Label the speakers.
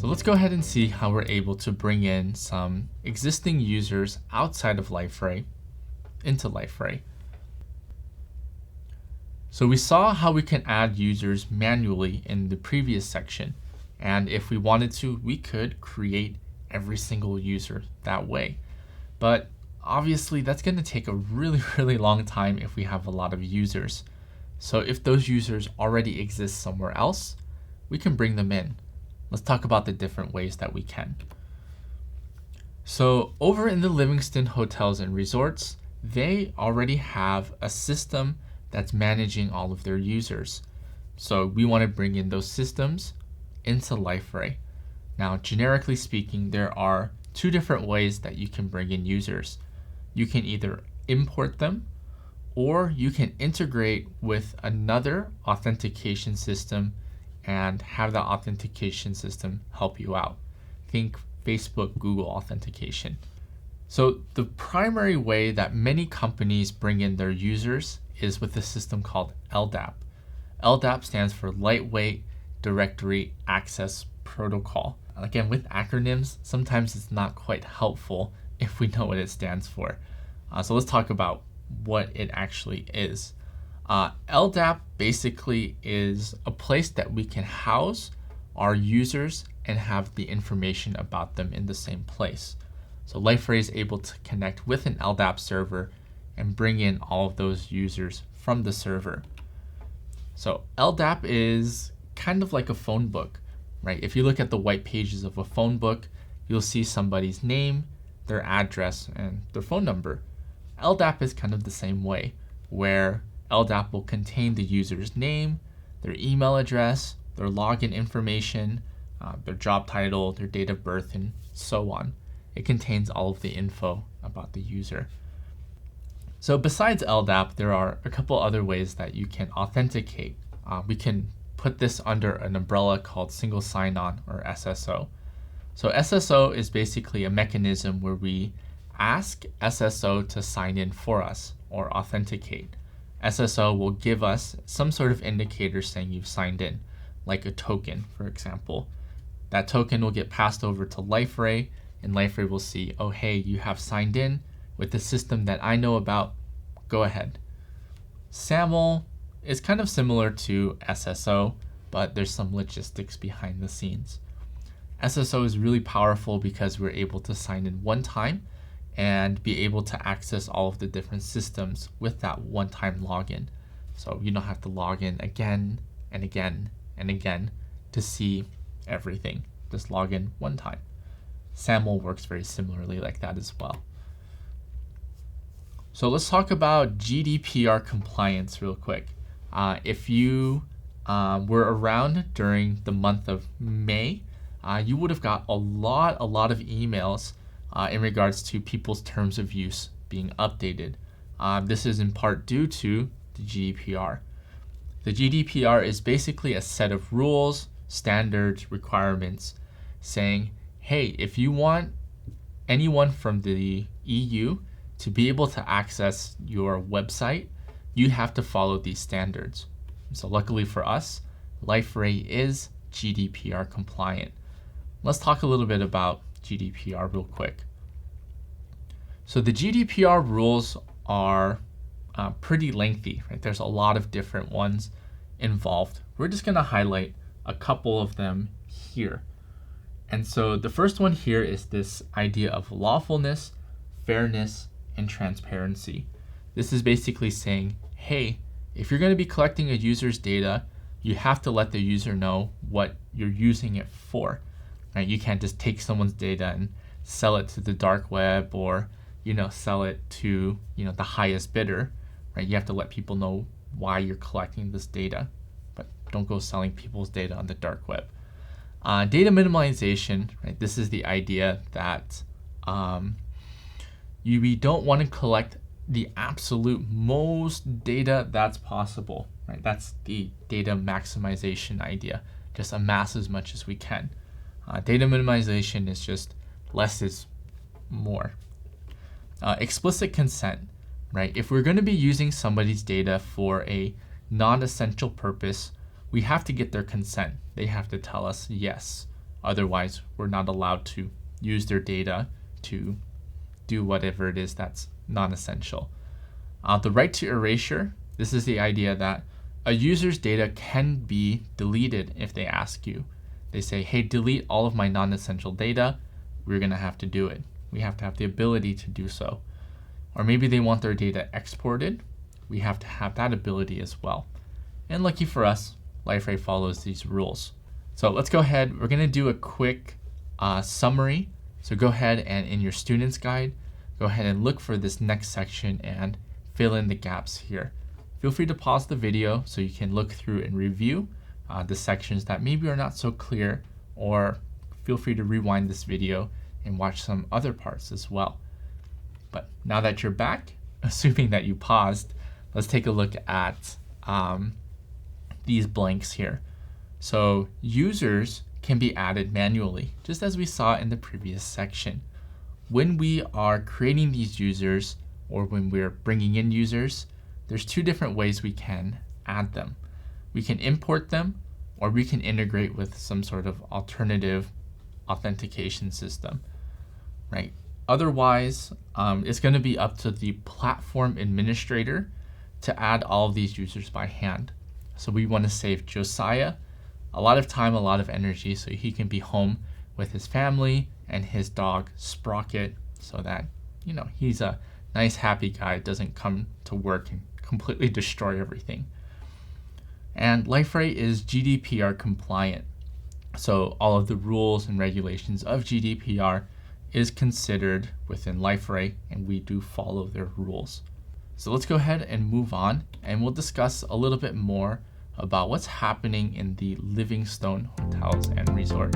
Speaker 1: So let's go ahead and see how we're able to bring in some existing users outside of Liferay into Liferay. So we saw how we can add users manually in the previous section. And if we wanted to, we could create every single user that way. But obviously that's going to take a really long time if we have a lot of users. So if those users already exist somewhere else, we can bring them in. Let's talk about the different ways that we can. So over in the Livingston Hotels and Resorts, they already have a system that's managing all of their users. So we want to bring in those systems into Liferay. Now, generically speaking, there are two different ways that you can bring in users. You can either import them, or you can integrate with another authentication system and have that authentication system help you out. Think Facebook, Google authentication. So the primary way that many companies bring in their users is with a system called LDAP. LDAP stands for Lightweight Directory Access Protocol. Again, with acronyms, sometimes it's not quite helpful if we know what it stands for. So let's talk about what it actually is. LDAP basically is a place that we can house our users and have the information about them in the same place. So Liferay is able to connect with an LDAP server and bring in all of those users from the server. So LDAP is kind of like a phone book, right? If you look at the white pages of a phone book, you'll see somebody's name, their address, and their phone number. LDAP is kind of the same way, where LDAP will contain the user's name, their email address, their login information, their job title, their date of birth, and so on. It contains all of the info about the user. So besides LDAP, there are a couple other ways that you can authenticate. We can put this under an umbrella called single sign-on, or SSO. So SSO is basically a mechanism where we ask SSO to sign in for us or authenticate. SSO will give us some sort of indicator saying you've signed in, like a token, for example. That token will get passed over to Liferay, and Liferay will see, oh, hey, you have signed in with the system that I know about. Go ahead. SAML is kind of similar to SSO, but there's some logistics behind the scenes. SSO is really powerful because we're able to sign in one time and be able to access all of the different systems with that one-time login. So you don't have to log in again and again and again to see everything. Just log in one time. SAML works very similarly like that as well. So let's talk about GDPR compliance real quick. If you were around during the month of May, you would have got a lot of emails in regards to people's terms of use being updated. This is in part due to the GDPR. The GDPR is basically a set of rules, standards, requirements saying, hey, if you want anyone from the EU to be able to access your website, you have to follow these standards. So luckily for us, Liferay is GDPR compliant. Let's talk a little bit about GDPR real quick. So the GDPR rules are pretty lengthy, right? There's a lot of different ones involved. We're just gonna highlight a couple of them here. And so the first one here is this idea of lawfulness, fairness, and transparency. This is basically saying, hey, if you're gonna be collecting a user's data, you have to let the user know what you're using it for. Right? You can't just take someone's data and sell it to the dark web or sell it to the highest bidder. Right? You have to let people know why you're collecting this data, but don't go selling people's data on the dark web. Data minimalization, right? This is the idea that we don't want to collect the absolute most data that's possible, right? That's the data maximization idea. Just amass as much as we can. Data minimization is just less is more. Explicit consent, right? If we're going to be using somebody's data for a non-essential purpose, we have to get their consent. They have to tell us, yes, Otherwise, we're not allowed to use their data to do whatever it is that's non-essential. The right to erasure, this is the idea that a user's data can be deleted if they ask you. They say, hey, delete all of my non-essential data. We're going to have to do it. We have to have the ability to do so. Or maybe they want their data exported. We have to have that ability as well. And lucky for us, Liferay follows these rules. So let's go ahead. We're going to do a quick summary. So go ahead and in your student's guide, go ahead and look for this next section and fill in the gaps here. Feel free to pause the video so you can look through and review the sections that maybe are not so clear, or feel free to rewind this video and watch some other parts as well. But now that you're back, assuming that you paused, let's take a look at these blanks here. So users can be added manually, just as we saw in the previous section. When we are creating these users, or when we're bringing in users, there's two different ways we can add them. We can import them, or we can integrate with some sort of alternative authentication system, right? Otherwise, it's going to be up to the platform administrator to add all of these users by hand. So we want to save Josiah a lot of time, a lot of energy, so he can be home with his family and his dog Sprocket, so that, you know, he's a nice, happy guy, doesn't come to work and completely destroy everything. And Liferay is GDPR compliant. So all of the rules and regulations of GDPR is considered within Liferay, and we do follow their rules. So let's go ahead and move on, and we'll discuss a little bit more about what's happening in the Livingstone Hotels and Resort.